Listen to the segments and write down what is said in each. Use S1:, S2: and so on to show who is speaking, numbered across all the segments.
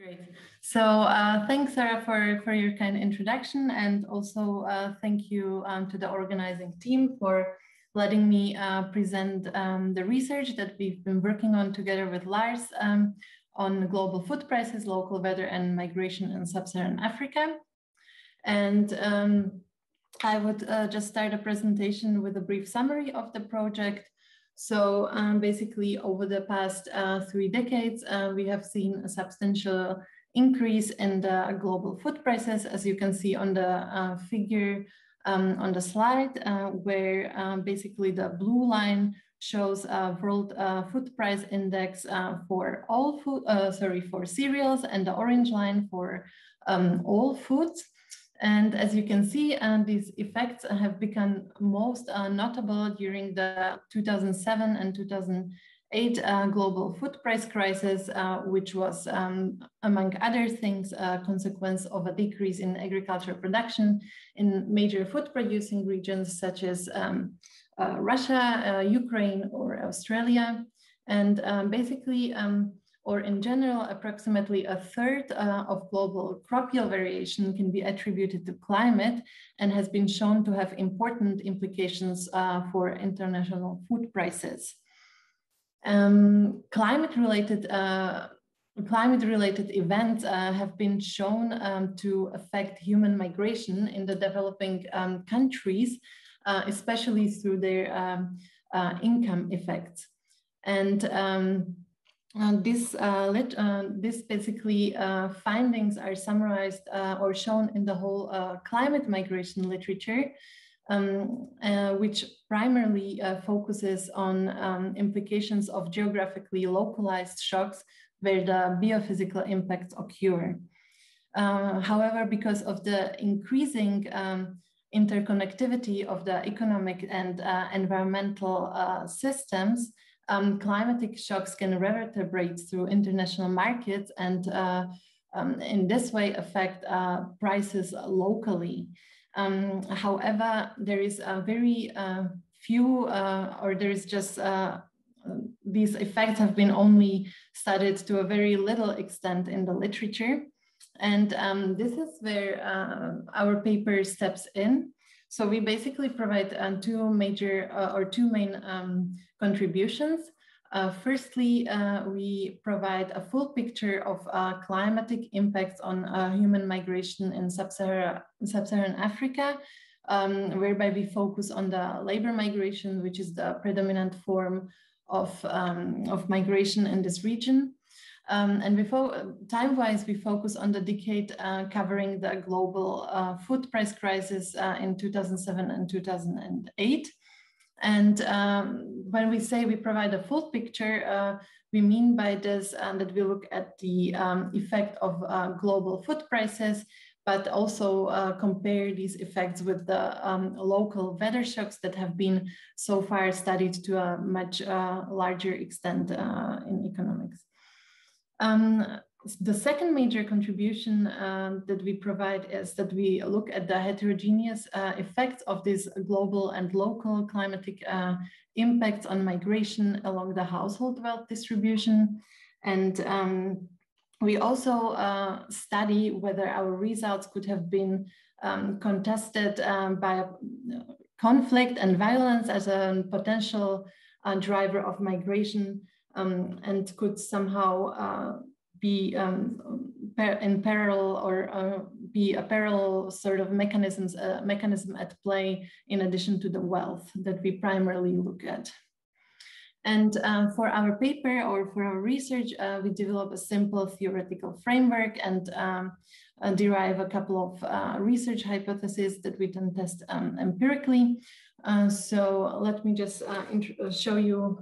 S1: Great. So thanks, Sarah, for your kind introduction, and also thank you to the organizing team for letting me present the research that we've been working on together with Lars on global food prices, local weather, and migration in Sub-Saharan Africa. And I would just start a presentation with a brief summary of the project. So basically, over the past 3 decades, we have seen a substantial increase in the global food prices, as you can see on the figure on the slide, where basically the blue line shows a world food price index for all food, for cereals, and the orange line for all foods. And as you can see, these effects have become most notable during the 2007 and 2008 global food price crisis, which was, among other things, a consequence of a decrease in agricultural production in major food producing regions such as Russia, Ukraine, or Australia. And basically, or in general, approximately a third of global crop yield variation can be attributed to climate and has been shown to have important implications for international food prices. Climate-related events have been shown to affect human migration in the developing countries, especially through their income effects. And this basically findings are summarized or shown in the whole climate migration literature, which primarily focuses on implications of geographically localized shocks where the biophysical impacts occur. However, because of the increasing interconnectivity of the economic and environmental systems, climatic shocks can reverberate through international markets and in this way affect prices locally. However, there is a very few, or there is just, these effects have been only studied to a very little extent in the literature. And this is where our paper steps in. So we basically provide two main contributions. Firstly, we provide a full picture of climatic impacts on human migration in Sub-Saharan Africa, whereby we focus on the labor migration, which is the predominant form of migration in this region. And time-wise, we focus on the decade covering the global food price crisis in 2007 and 2008. And when we say we provide a full picture, we mean by this that we look at the effect of global food prices, but also compare these effects with the local weather shocks that have been so far studied to a much larger extent in economics. The second major contribution that we provide is that we look at the heterogeneous effects of these global and local climatic impacts on migration along the household wealth distribution. And we also study whether our results could have been contested by conflict and violence as a potential driver of migration, and could somehow be in parallel or be a parallel sort of mechanism at play in addition to the wealth that we primarily look at. And for our paper or for our research, we develop a simple theoretical framework and derive a couple of research hypotheses that we can test empirically. So let me just show you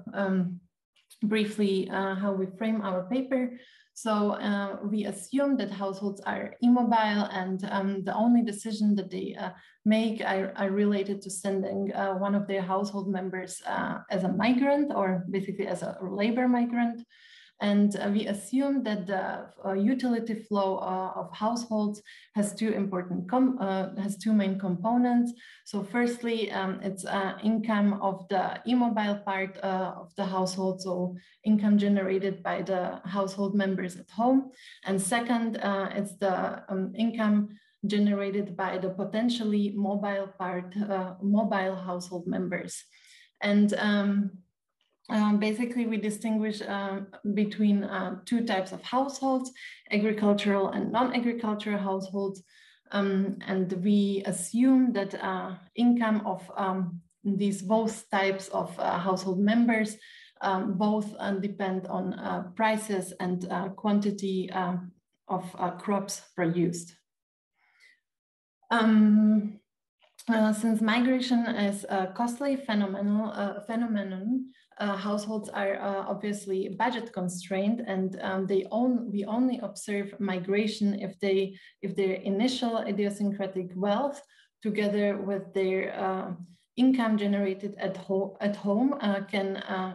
S1: briefly how we frame our paper. So we assume that households are immobile and the only decision that they make are related to sending one of their household members as a migrant, or basically as a labor migrant. And we assume that the utility flow of households has two main components. So firstly, it's income of the immobile part of the household, so income generated by the household members at home. And second, it's the income generated by the potentially mobile part, mobile household members. And basically, we distinguish between two types of households, agricultural and non-agricultural households. And we assume that income of these both types of household members both depend on prices and quantity of crops produced. Since migration is a costly phenomenon, households are obviously budget constrained, and we only observe migration if their initial idiosyncratic wealth, together with their income generated at home,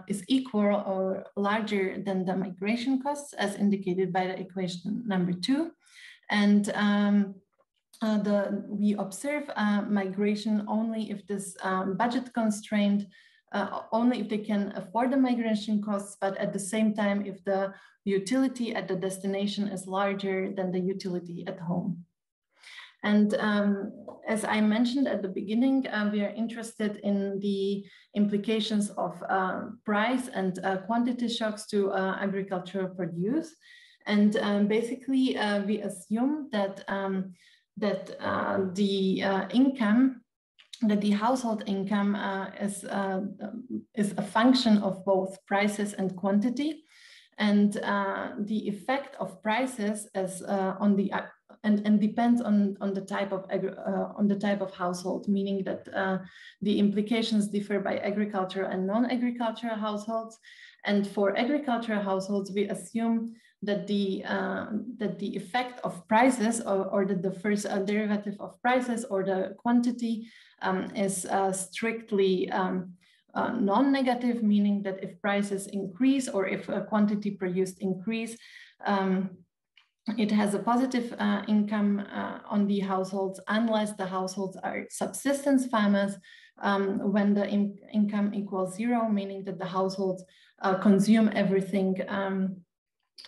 S1: is equal or larger than the migration costs, as indicated by the equation number 2, and we observe migration only if this budget constrained, only if they can afford the migration costs, but at the same time, if the utility at the destination is larger than the utility at home. And as I mentioned at the beginning, we are interested in the implications of price and quantity shocks to agricultural produce. And basically, we assume that the household income is a function of both prices and quantity, and the effect of prices is and depends on the type of household, meaning that the implications differ by agricultural and non-agricultural households. And for agricultural households, we assume that the effect of prices, or that the first derivative of prices or the quantity is strictly non-negative, meaning that if prices increase or if a quantity produced increase, it has a positive income on the households, unless the households are subsistence farmers, when the income equals 0, meaning that the households consume everything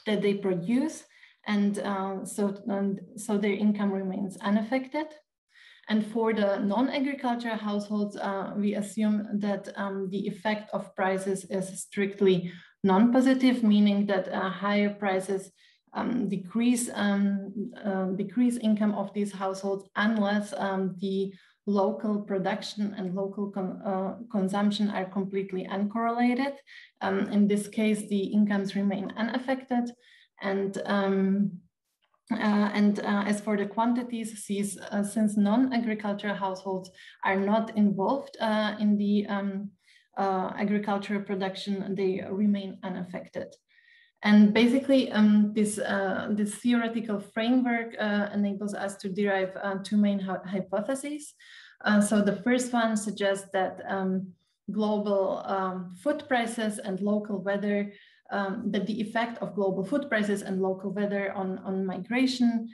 S1: that they produce, and so their income remains unaffected. And for the non-agricultural households, we assume that the effect of prices is strictly non-positive, meaning that higher prices decrease income of these households, unless the local production and local consumption are completely uncorrelated. In this case, the incomes remain unaffected. And as for the quantities, since non-agricultural households are not involved in the agricultural production, they remain unaffected. And basically, this theoretical framework enables us to derive two main hypotheses. So the first one suggests that global food prices and local weather, that the effect of global food prices and local weather on migration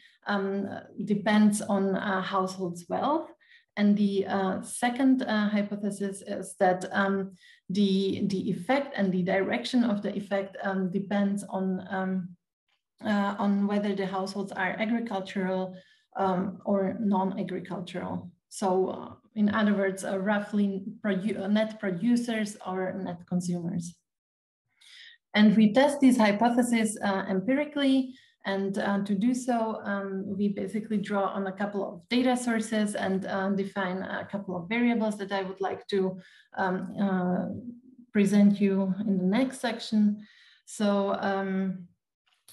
S1: depends on households' wealth. And the second hypothesis is that the effect and the direction of the effect depends on whether the households are agricultural or non-agricultural. So in other words, roughly net producers or net consumers. And we test these hypotheses empirically. And to do so, we basically draw on a couple of data sources and define a couple of variables that I would like to present you in the next section. So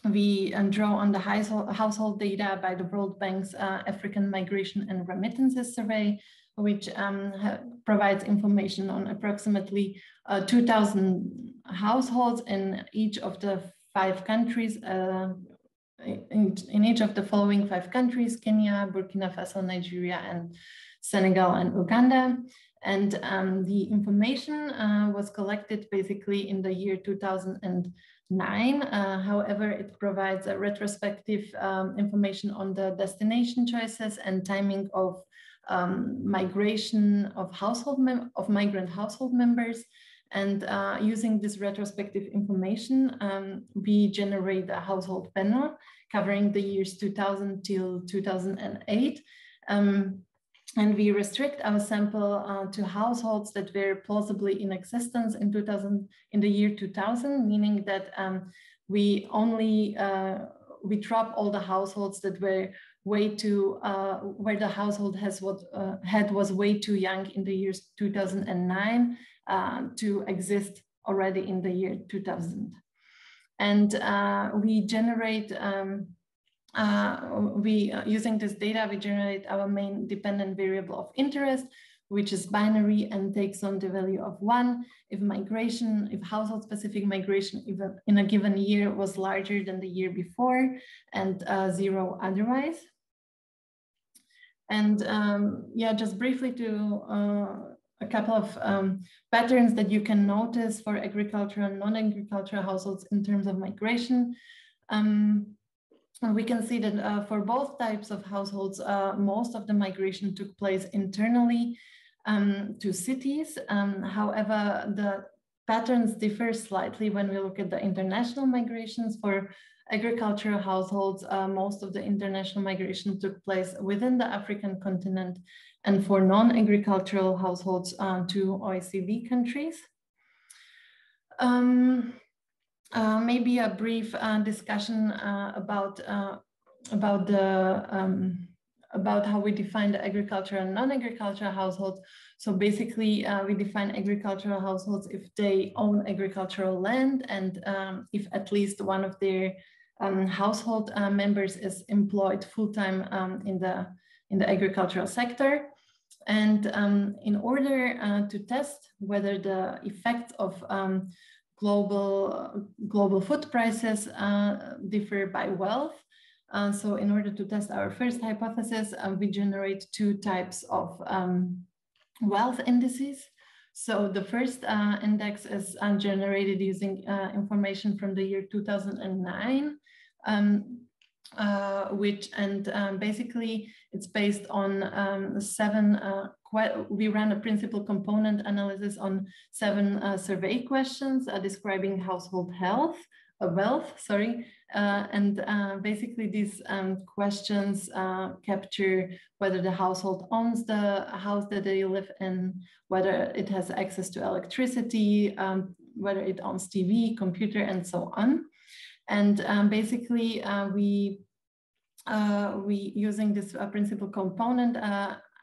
S1: we draw on the household data by the World Bank's African Migration and Remittances Survey, which provides information on approximately 2,000 households in each of the 5 countries, in each of the following 5 countries: Kenya, Burkina Faso, Nigeria, and Senegal and Uganda. And the information was collected basically in the year 2009. However, it provides a retrospective information on the destination choices and timing of migration of migrant household members. And using this retrospective information, we generate a household panel covering the years 2000 till 2008. And we restrict our sample to households that were plausibly in existence in the year 2000, meaning that we drop all the households that were way too, where the household head was way too young in the years 2009 to exist already in the year 2000. And we generate, using this data, we generate our main dependent variable of interest, which is binary and takes on the value of 1 if household specific migration in a given year was larger than the year before, and 0 otherwise. And yeah, just briefly to a couple of patterns that you can notice for agricultural and non-agricultural households in terms of migration. We can see that for both types of households, most of the migration took place internally to cities. However, the patterns differ slightly when we look at the international migrations. For agricultural households, most of the international migration took place within the African continent, and for non-agricultural households to OECD countries. Maybe a brief discussion about how we define the agricultural and non-agricultural households. So basically, we define agricultural households if they own agricultural land and if at least one of their household members is employed full-time in the agricultural sector. And in order to test whether the effects of global food prices differ by wealth. So in order to test our first hypothesis, we generate 2 types of wealth indices. So the first index is generated using information from the year 2009, basically it's based on 7, we ran a principal component analysis on 7 survey questions describing household wealth, and basically these questions capture whether the household owns the house that they live in, whether it has access to electricity, whether it owns TV, computer, and so on. And basically we using this principal component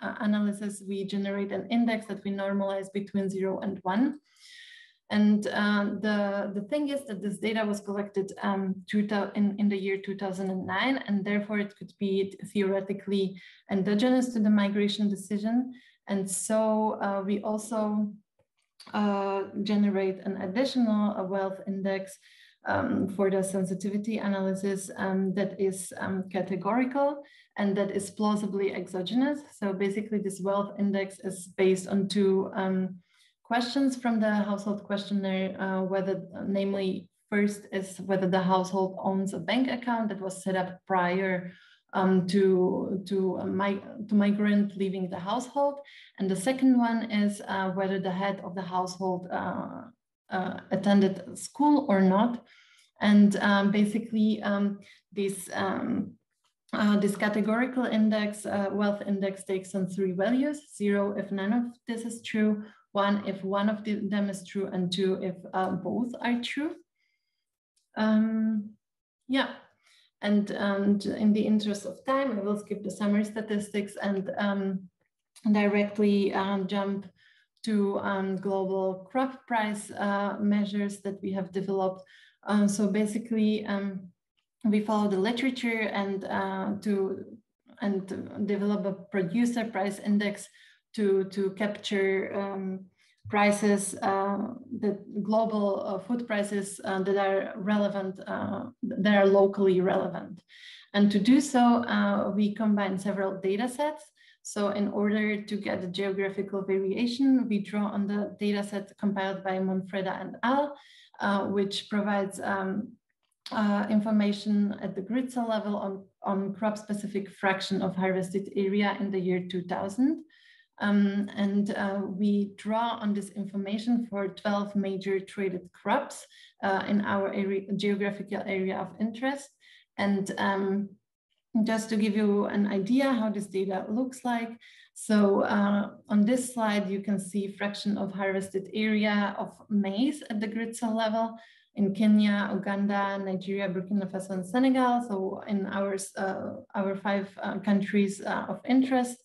S1: analysis, we generate an index that we normalize between 0 and 1. And the thing is that this data was collected in the year 2009, and therefore it could be theoretically endogenous to the migration decision. And so we also generate an additional wealth index for the sensitivity analysis that is categorical and that is plausibly exogenous. So basically this wealth index is based on 2 questions from the household questionnaire, namely first is whether the household owns a bank account that was set up prior to migrant leaving the household. And the second one is whether the head of the household attended school or not. And basically this categorical index, wealth index, takes on 3 values: 0 if none of this is true, 1 if one of them is true, and 2 if both are true. Yeah, and in the interest of time, I will skip the summary statistics and directly jump to global crop price measures that we have developed. So basically, we follow the literature and develop a producer price index to capture prices, the global food prices that are relevant, that are locally relevant. And to do so, we combine several data sets. So in order to get the geographical variation, we draw on the data set compiled by Monfreda and al., which provides information at the grid cell level on crop-specific fraction of harvested area in the year 2000. We draw on this information for 12 major traded crops in our geographical area of interest. And just to give you an idea how this data looks like. So on this slide, you can see fraction of harvested area of maize at the grid cell level in Kenya, Uganda, Nigeria, Burkina Faso, and Senegal. So in our 5 countries of interest.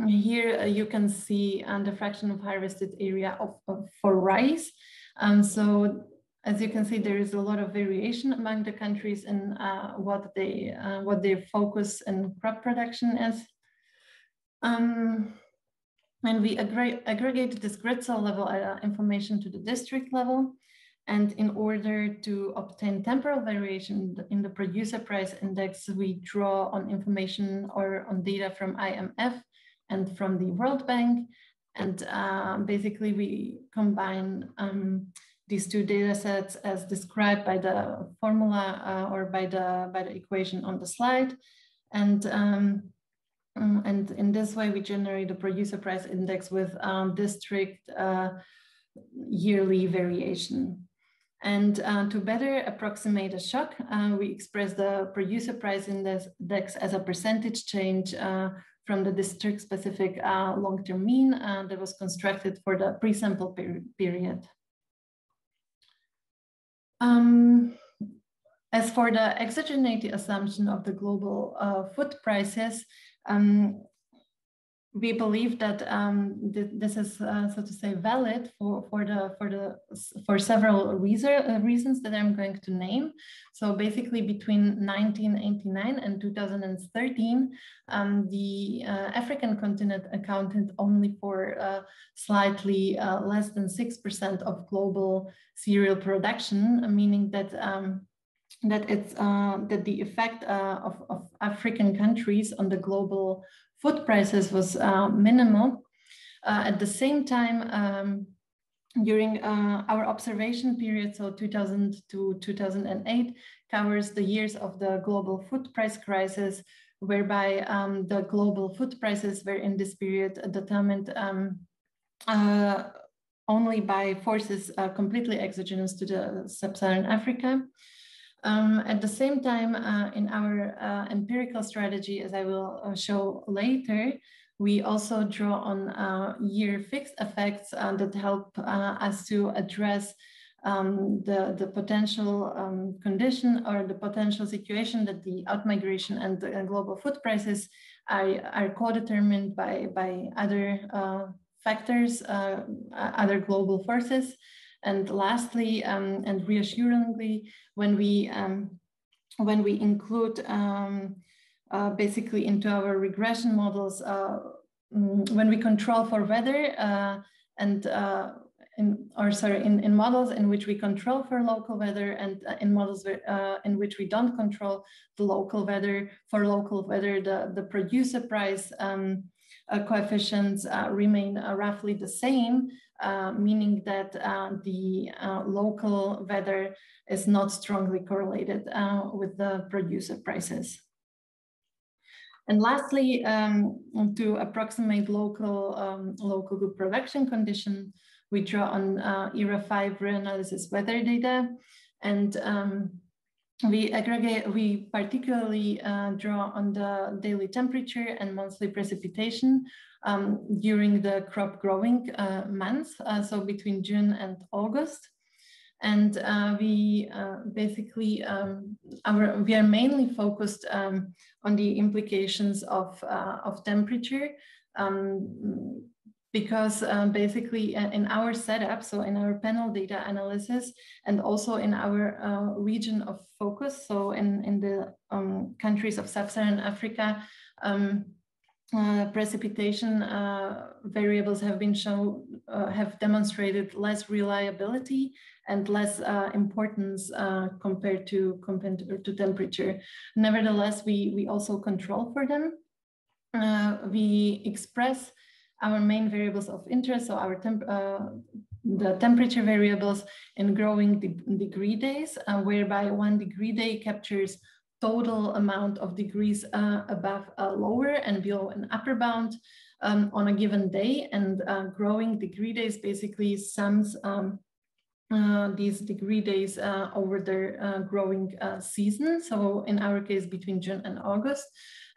S1: Here you can see the fraction of harvested area for rice. So as you can see, there is a lot of variation among the countries in what their focus and crop production is. And we aggregated this grid cell level information to the district level. And in order to obtain temporal variation in the producer price index, we draw on information or on data from IMF and from the World Bank. And basically we combine these 2 data sets as described by the formula or by the equation on the slide. And in this way, we generate a producer price index with district yearly variation. And to better approximate a shock, we express the producer price index as a percentage change from the district-specific long-term mean that was constructed for the pre-sample period. As for the exogeneity assumption of the global food prices, we believe that this is, so to say, valid for several reasons that I'm going to name. So basically, between 1989 and 2013, the African continent accounted only for slightly less than 6% of global cereal production, meaning that that the effect of African countries on the global food prices was minimal. At the same time, during our observation period, so 2000 to 2008, covers the years of the global food price crisis, whereby the global food prices were in this period determined only by forces completely exogenous to the Sub-Saharan Africa. At the same time, in our empirical strategy, as I will show later, we also draw on year fixed effects that help us to address the potential condition or the potential situation that the outmigration and the global food prices are co-determined by other factors, other global forces. And lastly, and reassuringly, when we include basically into our regression models, when we control for weather in models in which we control for local weather and in models in which we don't control the local weather, for local weather, the producer price coefficients remain roughly the same, meaning that the local weather is not strongly correlated with the producer prices. And lastly, to approximate local good production condition, we draw on ERA 5 reanalysis weather data, and we particularly draw on the daily temperature and monthly precipitation during the crop growing months, so between June and August. And we basically, we are mainly focused on the implications of temperature, because basically in our setup, so in our panel data analysis, and also in our region of focus, so in the countries of Sub-Saharan Africa, precipitation variables have been shown, have demonstrated less reliability and less importance compared to temperature. Nevertheless, we also control for them. we express our main variables of interest, so our the temperature variables in growing degree days, whereby 1 degree day captures total amount of degrees above a lower and below an upper bound on a given day, and growing degree days basically sums these degree days over their growing season. So in our case, between June and August.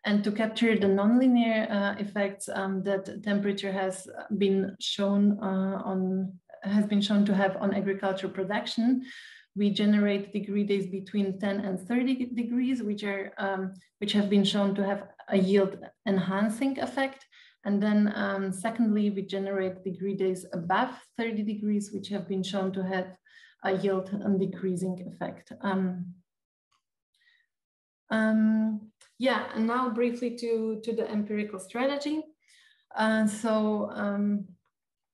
S1: And to capture the nonlinear effects that temperature has been shown to have on agricultural production, we generate degree days between 10 and 30 degrees, which have been shown to have a yield enhancing effect. And then secondly, we generate degree days above 30 degrees, which have been shown to have a yield decreasing effect. Yeah, and now briefly to the empirical strategy. In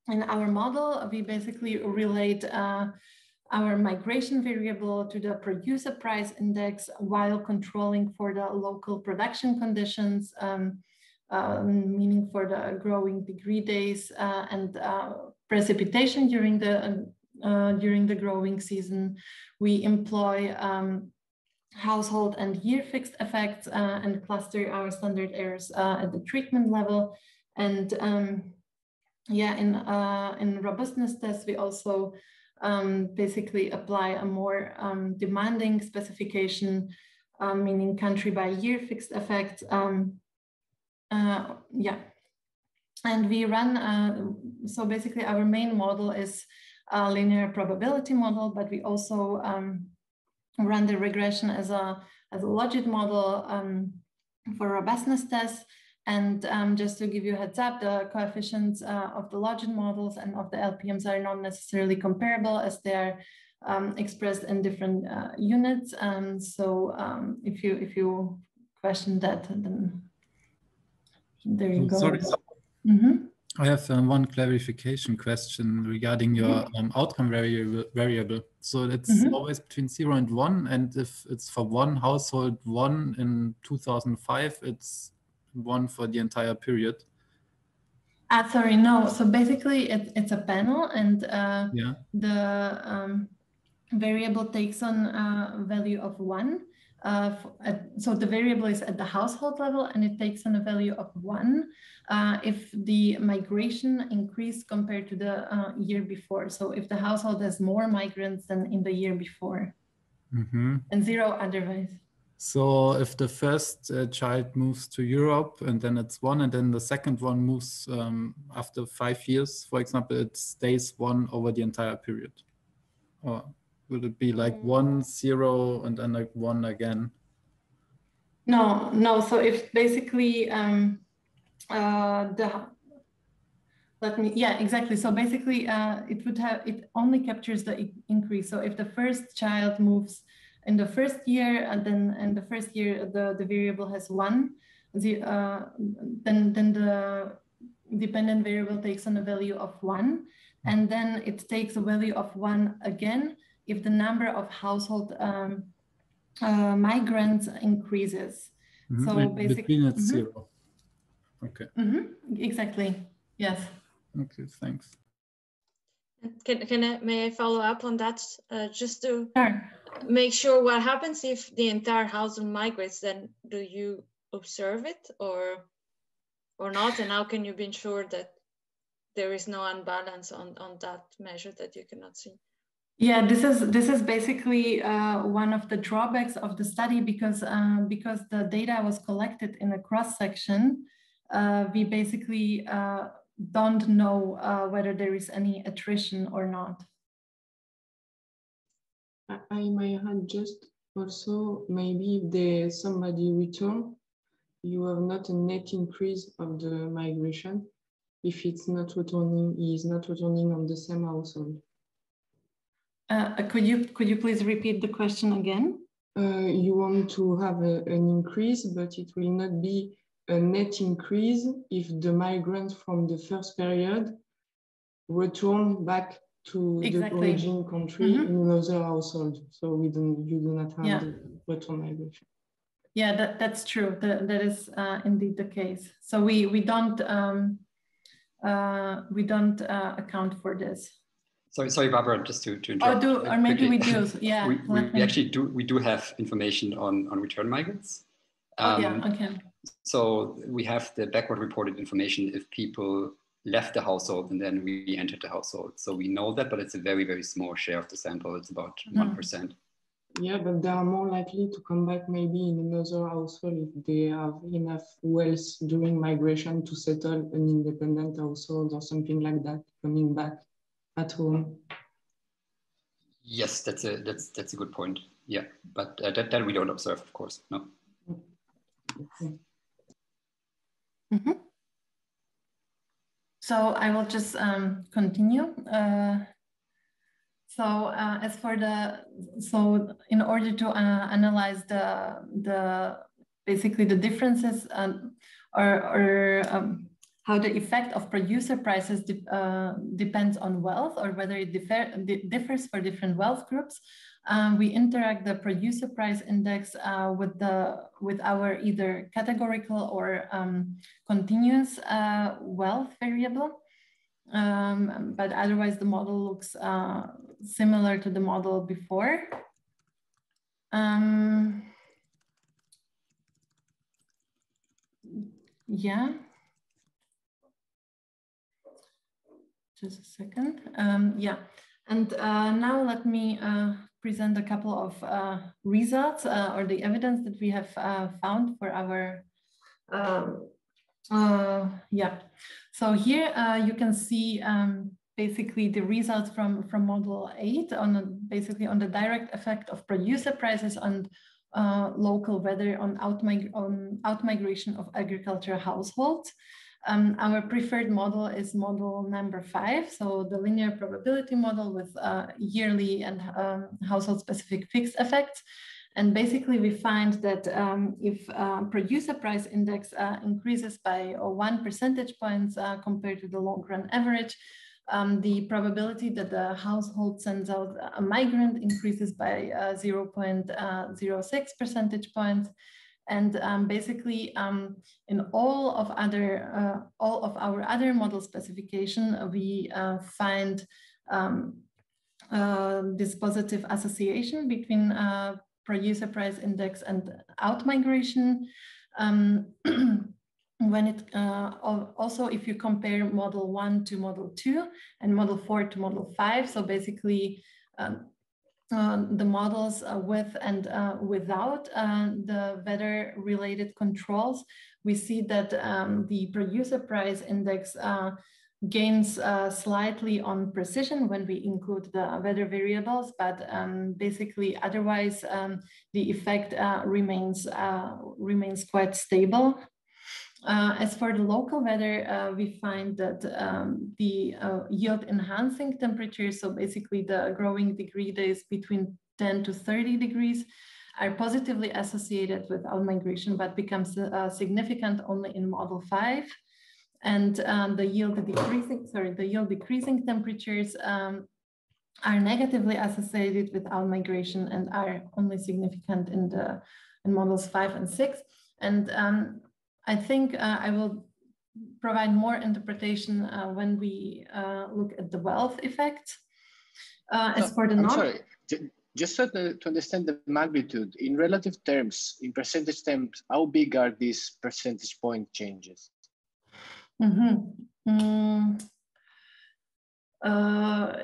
S1: our model, we basically relate our migration variable to the producer price index while controlling for the local production conditions, meaning for the growing degree days and precipitation during the growing season. We employ household and year fixed effects and cluster our standard errors at the treatment level. And yeah, in robustness tests, we also basically apply a more demanding specification, meaning country by year fixed effect. Yeah, and we run, so basically our main model is a linear probability model, but we also run the regression as a logit model for robustness tests. And just to give you a heads up, the coefficients of the logit models and of the LPMs are not necessarily comparable, as they are expressed in different units. So if you question that, then there you go.
S2: Sorry.
S1: Mm-hmm.
S2: I have one clarification question regarding your outcome variable. So it's always between 0 and 1, and if it's for one household 1 in 2005, it's 1 for the entire period.
S1: Sorry, no. So basically, it's a panel, and
S2: yeah.
S1: the variable takes on a value of 1. So the variable is at the household level, and it takes on a value of 1 if the migration increased compared to the year before. So if the household has more migrants than in the year before, and 0 otherwise.
S2: So if the first child moves to Europe, and then it's 1, and then the second one moves after 5 years, for example, it stays 1 over the entire period. Or would it be like 1, 0, and then like 1 again?
S1: No. So if basically yeah, exactly. So basically it only captures the increase. So if the first child moves in the first year, and then in the first year the variable has 1, then the dependent variable takes on a value of 1, and then it takes a value of 1 again if the number of household migrants increases. So basically,
S2: between it's 0. Okay.
S1: Exactly. Yes.
S2: Okay. Thanks.
S3: May I follow up on that? Just to
S1: sure.
S3: Make sure what happens if the entire household migrates. Then do you observe it or not? And how can you be sure that there is no unbalance on that measure that you cannot see?
S1: Yeah, this is basically one of the drawbacks of the study, because the data was collected in a cross section. We basically don't know whether there is any attrition or not.
S4: I might add just also, maybe if somebody return, you have not a net increase of the migration if it's not returning, he is not returning on the same household.
S1: Could you please repeat the question again?
S4: You want to have an increase, but it will not be a net increase if the migrants from the first period return back to the origin country in another household. So you do not have the return migration.
S1: Yeah, that's true. That is indeed the case. So we don't account for this.
S5: Sorry, Barbara, just to interrupt.
S1: Or maybe we do. Yeah,
S5: we actually do have information on return migrants.
S1: Yeah, okay.
S5: So we have the backward reported information if people left the household and then re-entered the household. So we know that, but it's a very, very small share of the sample. It's about 1%.
S4: Yeah, but they are more likely to come back maybe in another household if they have enough wealth during migration to settle an independent household or something like that, coming back at home.
S5: Yes, that's a good point. Yeah, but that we don't observe, of course. No.
S4: Okay.
S1: Mm-hmm. So I will just continue. As for in order to analyze basically the differences or how the effect of producer prices depends on wealth, or whether it differs for different wealth groups, we interact the producer price index with our either categorical or continuous wealth variable. But otherwise the model looks similar to the model before. Yeah. Just a second. Yeah. And now let me present a couple of results or the evidence that we have found for our yeah. So here you can see basically the results from model 8 basically on the direct effect of producer prices on local weather on outmigration of agricultural households. Our preferred model is model number 5, so the linear probability model with yearly and household-specific fixed effects. And basically we find that if producer price index increases by 1 percentage points compared to the long-run average, the probability that the household sends out a migrant increases by 0.06 percentage points. And basically, in all of our other model specification, we find this positive association between producer price index and outmigration. When it also, if you compare model 1 to model 2 and model 4 to model 5, so basically the models with and without the weather-related controls, we see that the producer price index gains slightly on precision when we include the weather variables, but basically otherwise the effect remains quite stable. As for the local weather, we find that the yield enhancing temperatures, so basically the growing degree days between 10 to 30 degrees, are positively associated with outmigration, but becomes significant only in model 5. And the yield decreasing temperatures are negatively associated with outmigration and are only significant in models 5 and 6. And I think I will provide more interpretation when we look at the wealth effect. As for the
S6: sorry, just so to understand the magnitude, in relative terms, in percentage terms, how big are these percentage point changes?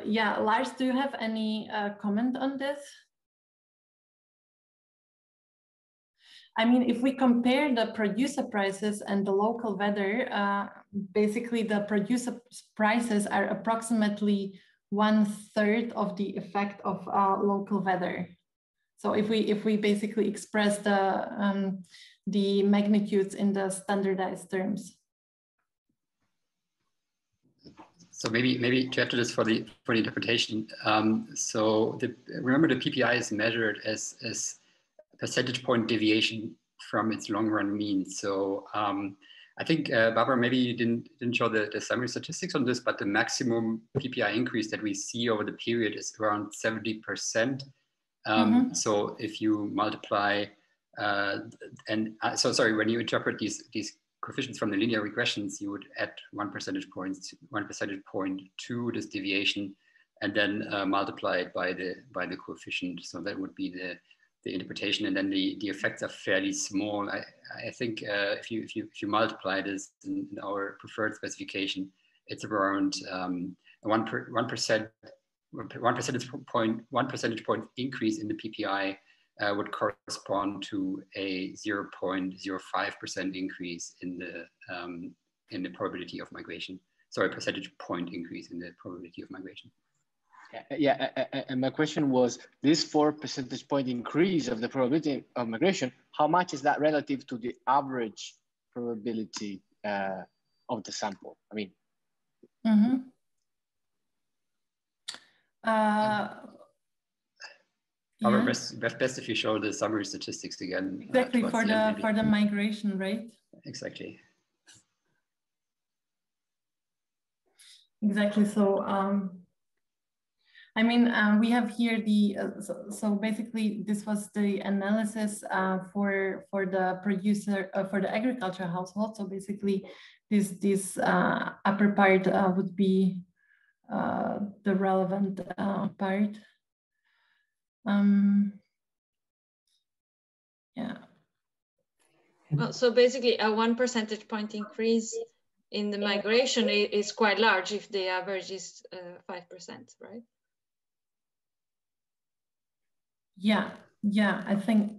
S1: Yeah, Lars, do you have any comment on this? I mean, if we compare the producer prices and the local weather, basically the producer prices are approximately 1/3 of the effect of local weather. So if we basically express the magnitudes in the standardized terms.
S5: So maybe to add to this for the interpretation. Remember the PPI is measured as percentage point deviation from its long run mean. So I think Barbara, maybe you didn't show the summary statistics on this, but the maximum PPI increase that we see over the period is around 70%. So if you multiply So sorry, when you interpret these coefficients from the linear regressions, you would add 1 percentage point to this deviation, and then multiply it by the coefficient. So that would be the interpretation, and then the effects are fairly small. I think if you multiply this in our preferred specification, it's around 1 percentage point increase in the PPI would correspond to a 0.05% increase in the probability of migration. Sorry, percentage point increase in the probability of migration.
S6: Yeah, and my question was, this 4 percentage point increase of the probability of migration, how much is that relative to the average probability of the sample? I mean,
S5: best if you show the summary statistics again.
S1: Exactly, for the migration rate.
S5: Exactly.
S1: Exactly. So I mean, we have here the so basically this was the analysis for the producer for the agriculture household. So basically, this upper part would be the relevant part. Yeah.
S3: Well, so basically, a 1 percentage point increase in the migration is quite large if the average is 5%, right?
S1: Yeah, I think.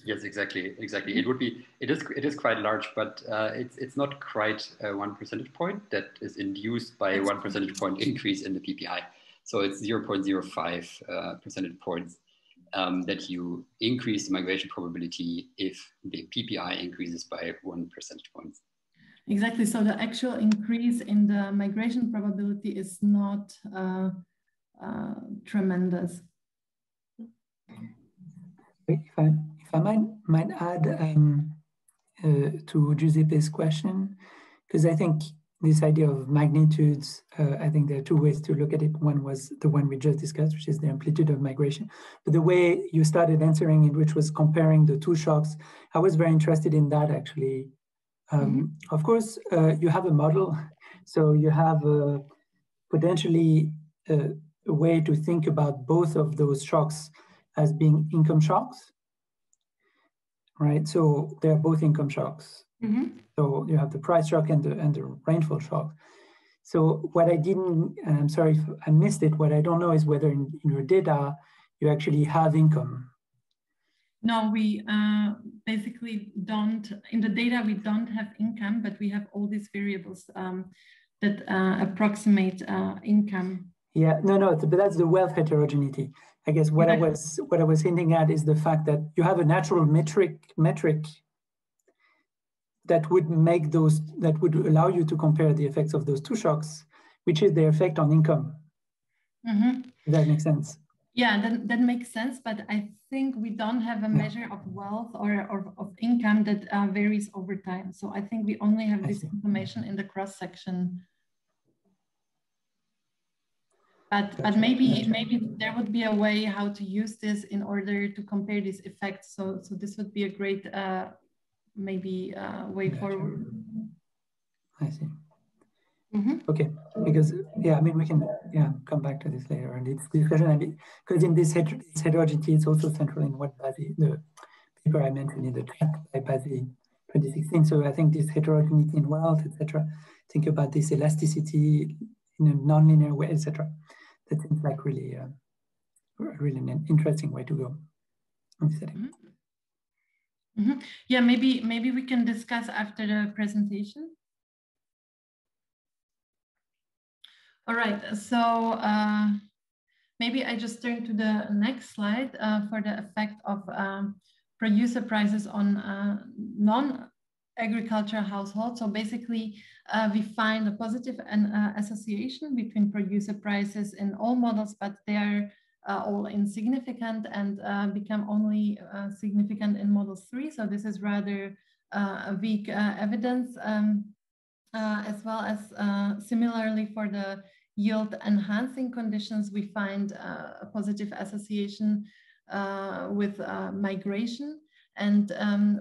S5: Yes, exactly. It is quite large, but it's not quite 1 percentage point that is induced by 1 percentage point increase in the PPI. So it's 0.05 percentage points that you increase the migration probability if the PPI increases by 1 percentage point.
S1: Exactly. So the actual increase in the migration probability is not tremendous.
S7: If I might add to Giuseppe's question, because I think this idea of magnitudes, I think there are two ways to look at it. One was the one we just discussed, which is the amplitude of migration. But the way you started answering it, which was comparing the two shocks, I was very interested in that actually. Of course, you have a model, so you have potentially a way to think about both of those shocks as being income shocks, right? So they're both income shocks. So you have the price shock and the rainfall shock. So what I didn't, and I'm sorry if I missed it, what I don't know is whether in your data you actually have income.
S1: No, we basically don't, in the data we don't have income, but we have all these variables that approximate income.
S7: Yeah, no, but that's the wealth heterogeneity. I guess what I was hinting at is the fact that you have a natural metric that would make those, that would allow you to compare the effects of those two shocks, which is their effect on income. Does that make sense?
S1: Yeah, that makes sense, but I think we don't have a measure of wealth or of income that varies over time. So I think we only have this information in the cross-section. But maybe there would be a way how to use this in order to compare these effects. So this would be a great way forward.
S7: I see. Okay, because I mean we can come back to this later and it's discussion, because in this heterogeneity it's also central in what Bazi, the paper I mentioned in the chat by Bazi 2016. So I think this heterogeneity in wealth, etc. Think about this elasticity in a non-linear way, etc. That seems like really an interesting way to go in this setting.
S1: Yeah, maybe we can discuss after the presentation. All right, so maybe I just turn to the next slide for the effect of producer prices on non-agricultural households. So basically, we find a positive association between producer prices in all models, but they are all insignificant and become only significant in model 3. So this is rather a weak evidence, as well as similarly for the yield enhancing conditions, we find a positive association with migration. And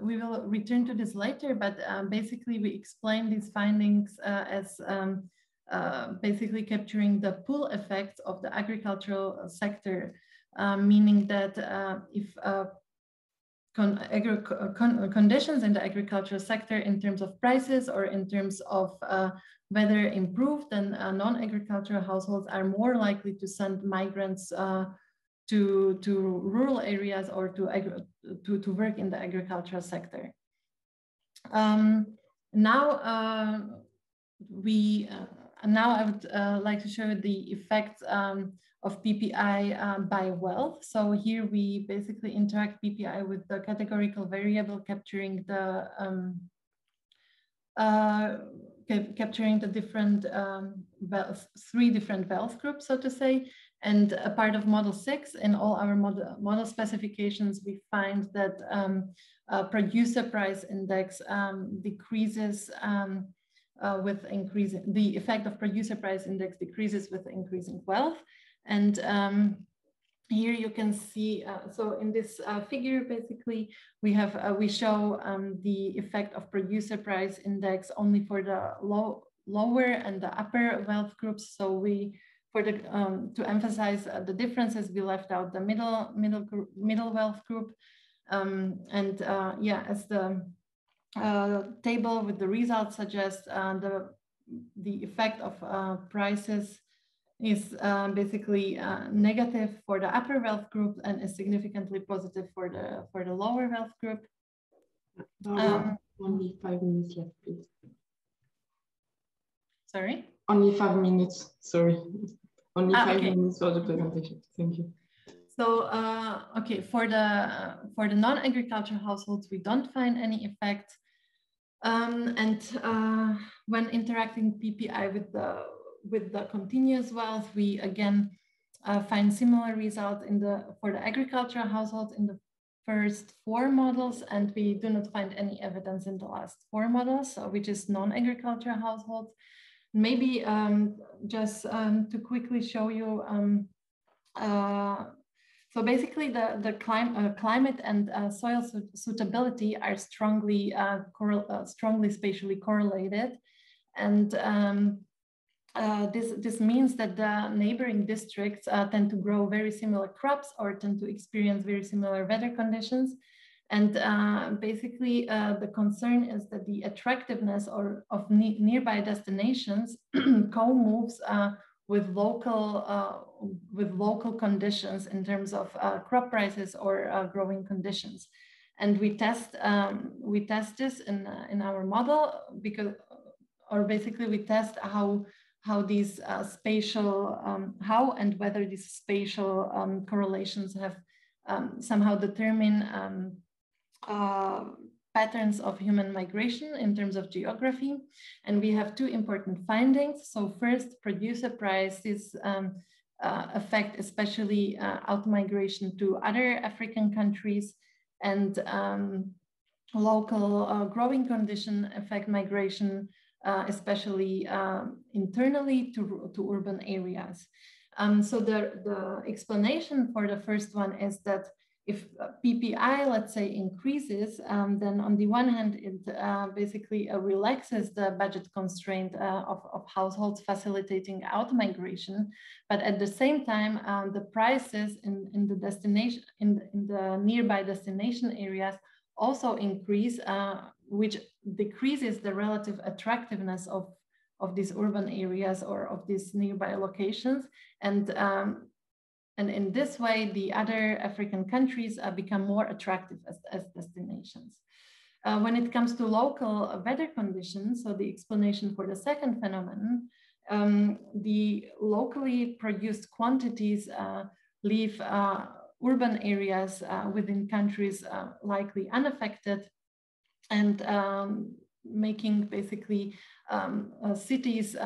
S1: we will return to this later, but basically we explain these findings as basically capturing the pull effects of the agricultural sector, meaning that if conditions in the agricultural sector in terms of prices or in terms of weather improve, then non-agricultural households are more likely to send migrants to rural areas or to work in the agricultural sector. Now I would like to show the effects of PPI by wealth. So here we basically interact PPI with the categorical variable capturing the different three different wealth groups, so to say. And a part of model 6 in all our model specifications, we find that producer price index decreases with increasing, the effect of producer price index decreases with increasing wealth. And here you can see, so in this figure, basically, we show the effect of producer price index only for the lower and the upper wealth groups. So we, to emphasize the differences, we left out the middle wealth group. Yeah, as the table with the results suggests, the effect of prices is basically negative for the upper wealth group and is significantly positive for the lower wealth group.
S4: Only 5 minutes left, please.
S1: Sorry?
S4: Only 5 minutes, sorry. Only 5 minutes for the presentation. Thank you.
S1: So, okay, for the non-agricultural households, we don't find any effect. When interacting PPI with the continuous wealth, we again find similar results for the agricultural households in the first 4 models, and we do not find any evidence in the last 4 models, which is non-agricultural households. Maybe just to quickly show you, so basically the climate and soil suitability are strongly spatially correlated, and this means that the neighboring districts tend to grow very similar crops or tend to experience very similar weather conditions. And basically, the concern is that the attractiveness of nearby destinations co-moves with local conditions in terms of crop prices or growing conditions. And we test this in our model basically we test how these spatial how and whether these spatial correlations have somehow determine patterns of human migration in terms of geography. And we have 2 important findings. So first, producer prices affect especially out-migration to other African countries, and local growing condition affect migration, especially internally to urban areas. So the explanation for the first one is that if PPI, let's say, increases, then on the one hand, it basically relaxes the budget constraint of households facilitating out-migration. But at the same time, the prices in the destination, in the nearby destination areas also increase, which decreases the relative attractiveness of these urban areas or of these nearby locations. And in this way, the other African countries become more attractive as destinations. When it comes to local weather conditions, so the explanation for the second phenomenon, the locally produced quantities leave urban areas within countries likely unaffected, and making basically cities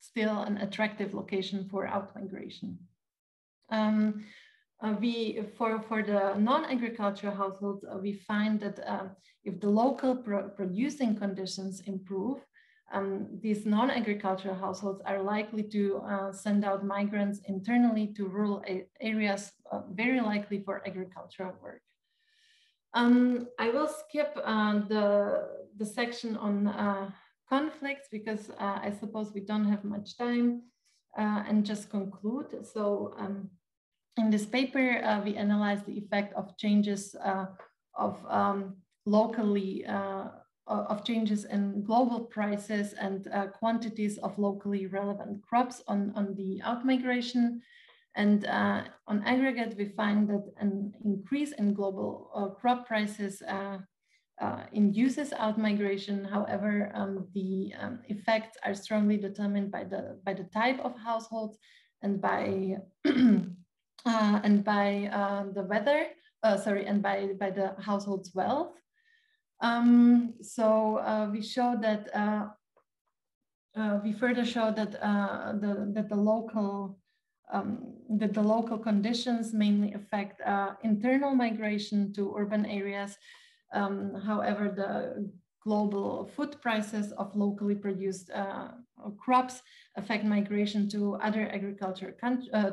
S1: still an attractive location for out-migration. For the non-agricultural households, we find that if the local producing conditions improve, these non-agricultural households are likely to send out migrants internally to rural areas, very likely for agricultural work. I will skip the section on conflicts because I suppose we don't have much time, and just conclude. So in this paper, we analyzed the effect of changes of changes in global prices and quantities of locally relevant crops on the outmigration. And on aggregate, we find that an increase in global crop prices induces outmigration. However, the effects are strongly determined by the type of households and by the weather. And by the household's wealth. We show that we further show that the local conditions mainly affect internal migration to urban areas. However, the global food prices of locally produced crops affect migration to other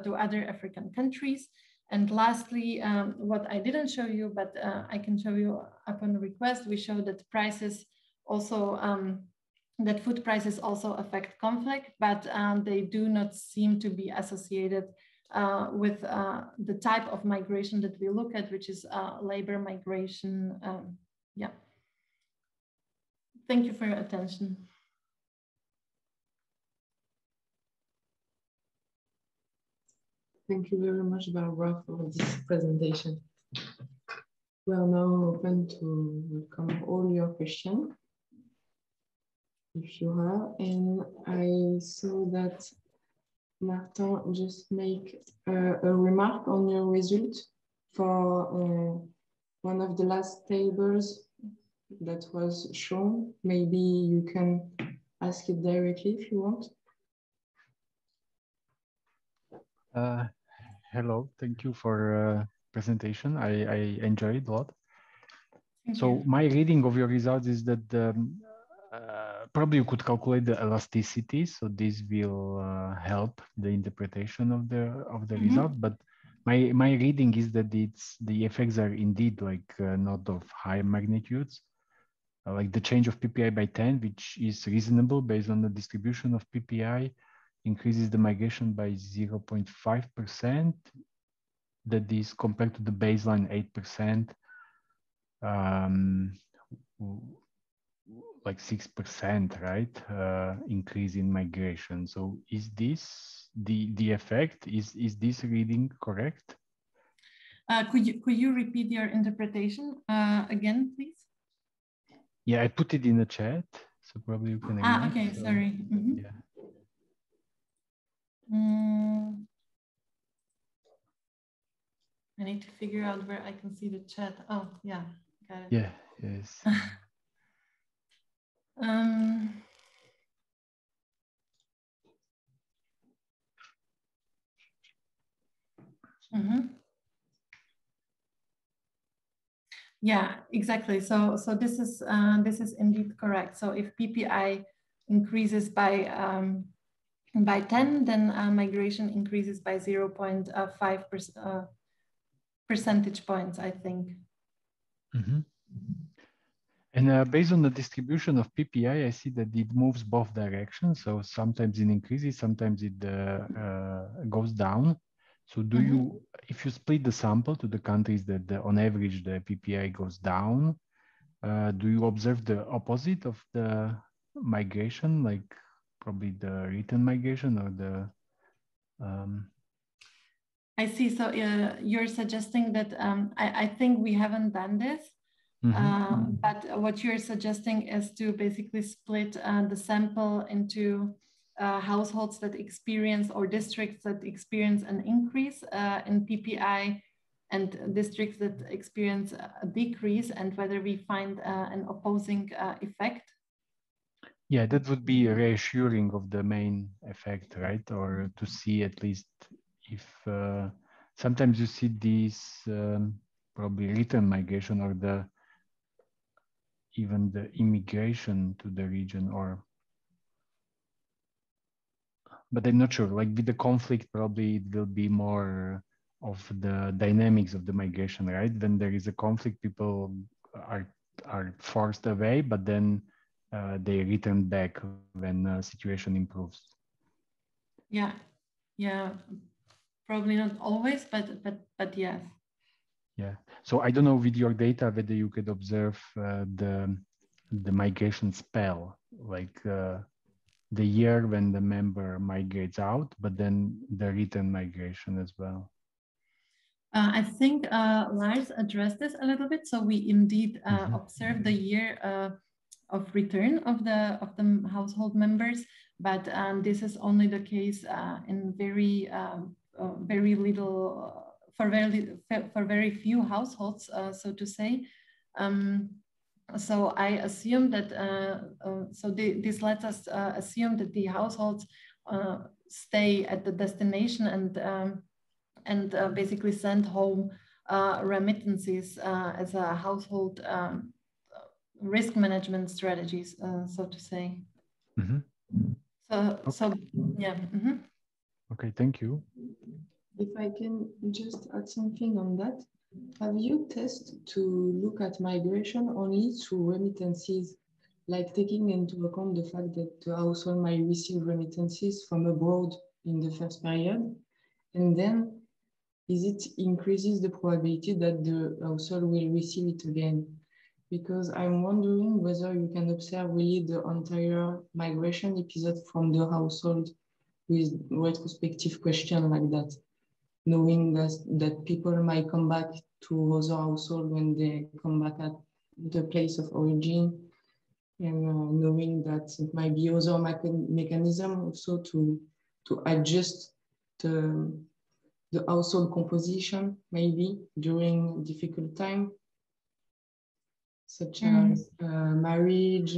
S1: to other African countries. And lastly, what I didn't show you, but I can show you upon request, we show that prices also, that food prices also affect conflict, but they do not seem to be associated with the type of migration that we look at, which is labor migration. Yeah. Thank you for your attention.
S4: Thank you very much, Barbara, for this presentation. We are now open to welcome all your questions, if you have. And I saw that Martin just make a remark on your result for one of the last tables that was shown. Maybe you can ask it directly if you want.
S8: Hello, thank you for presentation. I enjoyed a lot. So my reading of your results is that probably you could calculate the elasticity, so this will help the interpretation of the result. But my reading is that the effects are indeed like not of high magnitudes, like the change of PPI by 10, which is reasonable based on the distribution of PPI, increases the migration by 0.5%. That is compared to the baseline 8%, like 6%, right? Increase in migration. So is this the effect? Is this reading correct?
S1: Could you repeat your interpretation again, please?
S8: Yeah, I put it in the chat, so probably you can read
S1: okay,
S8: it. So,
S1: sorry.
S8: Yeah.
S1: I need to figure out where I can see the chat. Oh, yeah, got it.
S8: Yeah, yes.
S1: Yeah, exactly. So this is indeed correct. So if PPI increases by 10, then migration increases by 0.5 percentage points, I think.
S8: And based on the distribution of PPI, I see that it moves both directions. So sometimes it increases, sometimes it goes down. So do you, if you split the sample to the countries that on average the PPI goes down, do you observe the opposite of the migration, like probably the return migration or the?
S1: I see. So you're suggesting that I think we haven't done this. But what you're suggesting is to basically split the sample into households that experience or districts that experience an increase in PPI and districts that experience a decrease, and whether we find an opposing effect.
S8: Yeah, that would be reassuring of the main effect, right? Or to see at least if sometimes you see these probably return migration or even the immigration to the region, or, but I'm not sure, like with the conflict, probably it will be more the dynamics of the migration, right? When there is a conflict, people are forced away, but then they return back when the situation improves.
S1: Yeah, probably not always, but yes.
S8: Yeah. So I don't know with your data whether you could observe the migration spell, like the year when the member migrates out, but then the return migration as well.
S1: I think Lars addressed this a little bit. So we indeed observe the year of return of the household members, but this is only the case in very little for very few households, so to say. So I assume that this lets us assume that the households stay at the destination and basically send home remittances as a household risk management strategies, so to say. So yeah.
S8: Okay, thank you.
S4: If I can just add something on that. Have you tested to look at migration only through remittances, like taking into account the fact that the household might receive remittances from abroad in the first period? And then is it increases the probability that the household will receive it again? Because I'm wondering whether you can observe really the entire migration episode from the household with retrospective question like that, knowing that people might come back to other household when they come back at the place of origin, and knowing that it might be other mechanism also to adjust the household composition maybe during difficult time, such as marriage,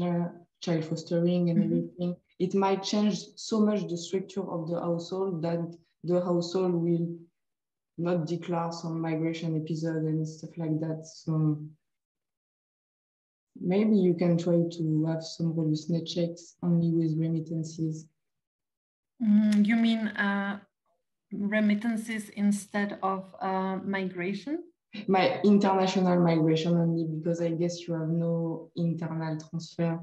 S4: child fostering and everything. It might change so much the structure of the household that the household will not declare some migration episode and stuff like that. So maybe you can try to have some robustness checks only with remittances.
S1: You mean remittances instead of migration?
S4: My international migration only, because I guess you have no internal transfer.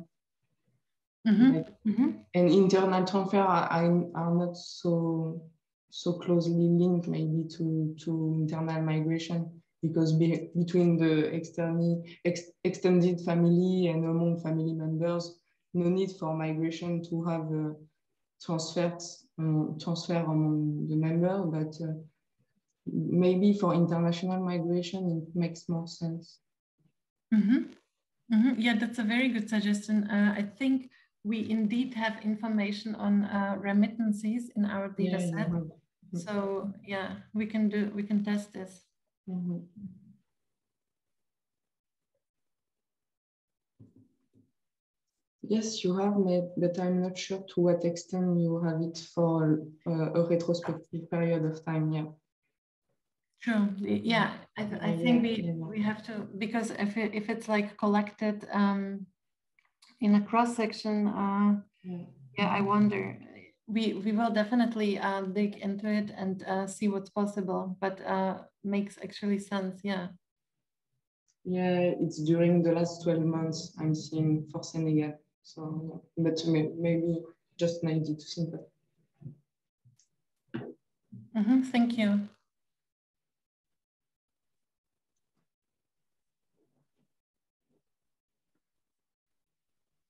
S4: And internal transfer are not so closely linked maybe to internal migration, because between the extended family and among family members, no need for migration to have transfer among the member, but maybe for international migration it makes more sense.
S1: Yeah, that's a very good suggestion. I think we indeed have information on remittances in our data set. So yeah, we can test this.
S4: Yes, you have made, but I'm not sure to what extent you have it for a retrospective period of time. Yeah.
S1: True. Yeah, I think we have to, because if it's like collected in a cross section, yeah, I wonder. We will definitely dig into it and see what's possible, but makes actually sense. Yeah.
S4: Yeah, it's during the last 12 months I'm seeing for Senegal. So, but maybe just 90 to simple.
S1: Thank you.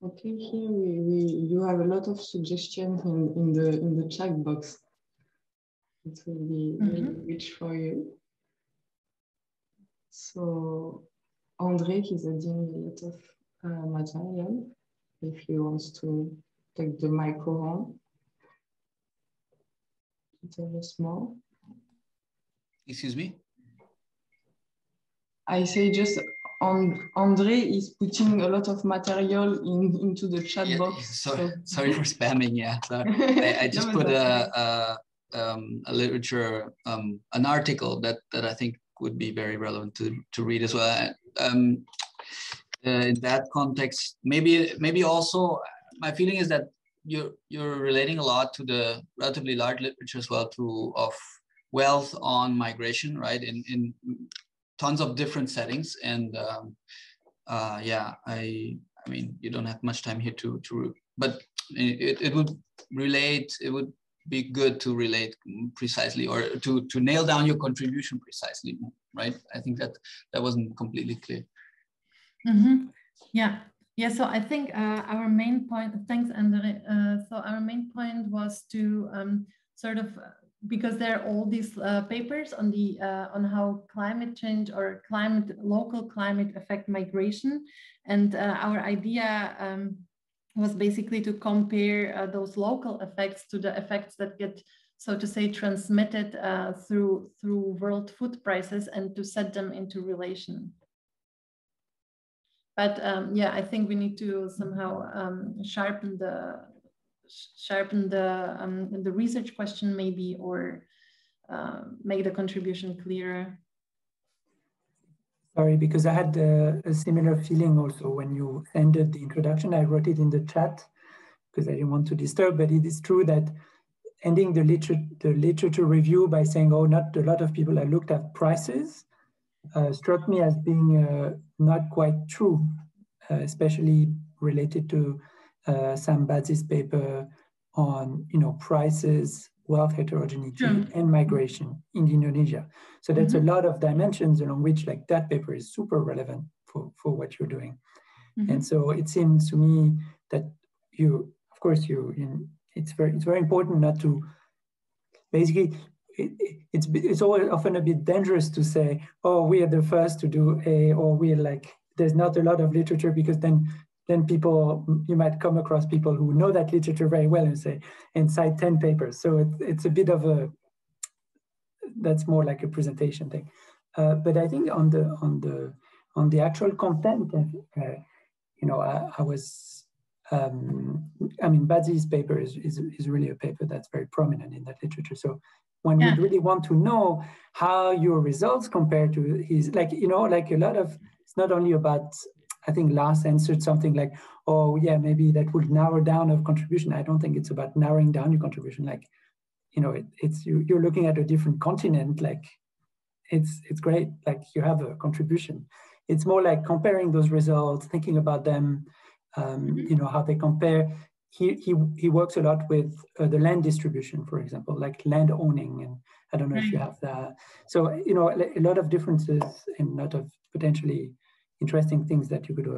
S4: Okay, here you have a lot of suggestions in the chat box. It will be really rich for you. So Andre is adding a lot of material. If he wants to take the micro on, tell us more.
S9: Excuse me?
S4: I say just Andre is putting a lot of material into the chat box.
S9: Sorry for spamming. Yeah, so I just put a literature, an article that I think would be very relevant to read as well. In that context, maybe also my feeling is that you're relating a lot to the relatively large literature as well of wealth on migration, right? In tons of different settings. And yeah, I mean, you don't have much time here but it would relate, it would be good to relate precisely, or to nail down your contribution precisely, right? I think that wasn't completely clear.
S1: Mm-hmm. Yeah. Yeah, so I think our main point, thanks, Andre. So our main point was to sort of, because there are all these papers on the on how climate change or local climate affect migration, and our idea was basically to compare those local effects to the effects that get, so to say, transmitted through world food prices, and to set them into relation. But yeah, I think we need to somehow sharpen the research question maybe, or make the contribution clearer.
S7: Sorry, because I had a similar feeling also when you ended the introduction. I wrote it in the chat because I didn't want to disturb, but it is true that ending the literature review by saying, oh, not a lot of people have looked at prices, struck me as being not quite true, especially related to Sam Badzi's paper on prices, wealth heterogeneity, and migration in Indonesia. So that's a lot of dimensions along which, like, that paper is super relevant for what you're doing. And so it seems to me that of course, it's very important not to basically. It's always often a bit dangerous to say, oh, we are the first to do or we're like, there's not a lot of literature, because then you might come across people who know that literature very well and cite 10 papers. So it's a bit of that's more like a presentation thing. But I think on the actual content, I was, I mean, Badzi's paper is really a paper that's very prominent in that literature. So when we really want to know how your results compare to his, like a lot of, it's not only about, I think Lars answered something like, oh yeah, maybe that would narrow down of contribution. I don't think it's about narrowing down your contribution. Like, you're looking at a different continent, like it's great, like you have a contribution. It's more like comparing those results, thinking about them, how they compare. He works a lot with the land distribution, for example, like land owning, and I don't know if you have that. So, a lot of differences and a lot of potentially interesting things that you could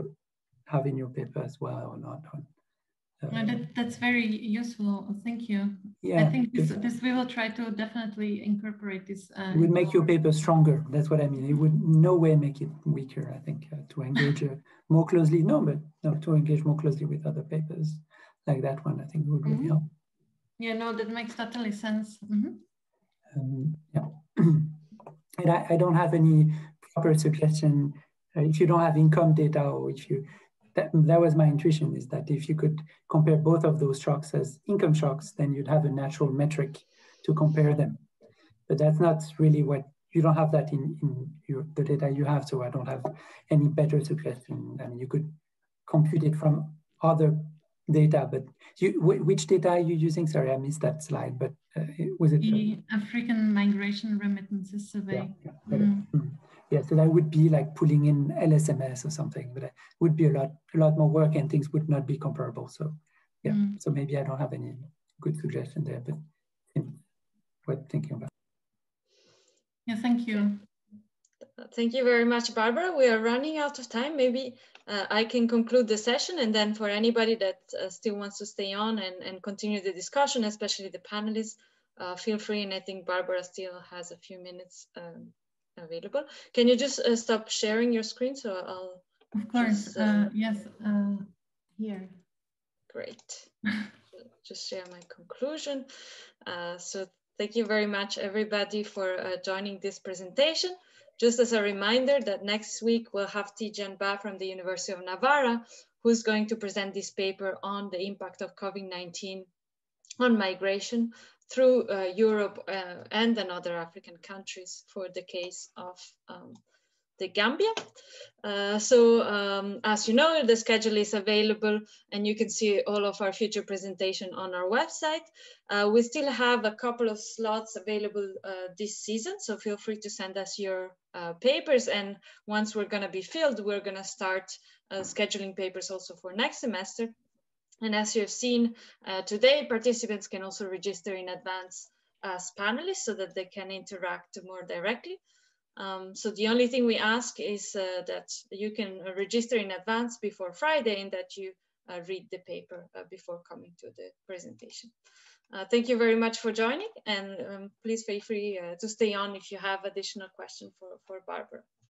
S7: have in your paper as well, or not.
S1: That's very useful. Thank you.
S7: Yeah,
S1: I think this we will try to definitely incorporate this.
S7: It would make your paper stronger. That's what I mean. It would in no way make it weaker, I think, to engage more closely. To engage more closely with other papers like that one, I think would really help.
S1: Yeah, no, that makes totally sense.
S7: Yeah. And I don't have any proper suggestion. If you don't have income data, or if you, that was my intuition, is that if you could compare both of those shocks as income shocks, then you'd have a natural metric to compare them. But that's not really what, you don't have that in the data you have, so I don't have any better suggestion. I mean, you could compute it from other data, but which data are you using? Sorry, I missed that slide, but was it?
S1: The African Migration Remittances Survey.
S7: Yeah, so that would be like pulling in LSMS or something, but it would be a lot more work and things would not be comparable. So yeah, so maybe I don't have any good suggestion there, but worth thinking about.
S1: Yeah, thank you.
S3: Thank you very much, Barbara. We are running out of time. Maybe I can conclude the session, and then for anybody that still wants to stay on and continue the discussion, especially the panelists, feel free. And I think Barbara still has a few minutes available. Can you just stop sharing your screen? So I'll.
S1: Of course, yes, here.
S3: Great. Just share my conclusion. So thank you very much, everybody, for joining this presentation. Just as a reminder that next week we'll have Tidjane Ba from the University of Navarra, who's going to present this paper on the impact of COVID-19 on migration through Europe and then other African countries for the case of the Gambia. As you know, the schedule is available and you can see all of our future presentation on our website. We still have a couple of slots available this season, so feel free to send us your papers, and once we're going to be filled, we're going to start scheduling papers also for next semester. And as you've seen today, participants can also register in advance as panelists so that they can interact more directly. So the only thing we ask is that you can register in advance before Friday and that you read the paper before coming to the presentation. Thank you very much for joining, and please feel free to stay on if you have additional questions for Barbara.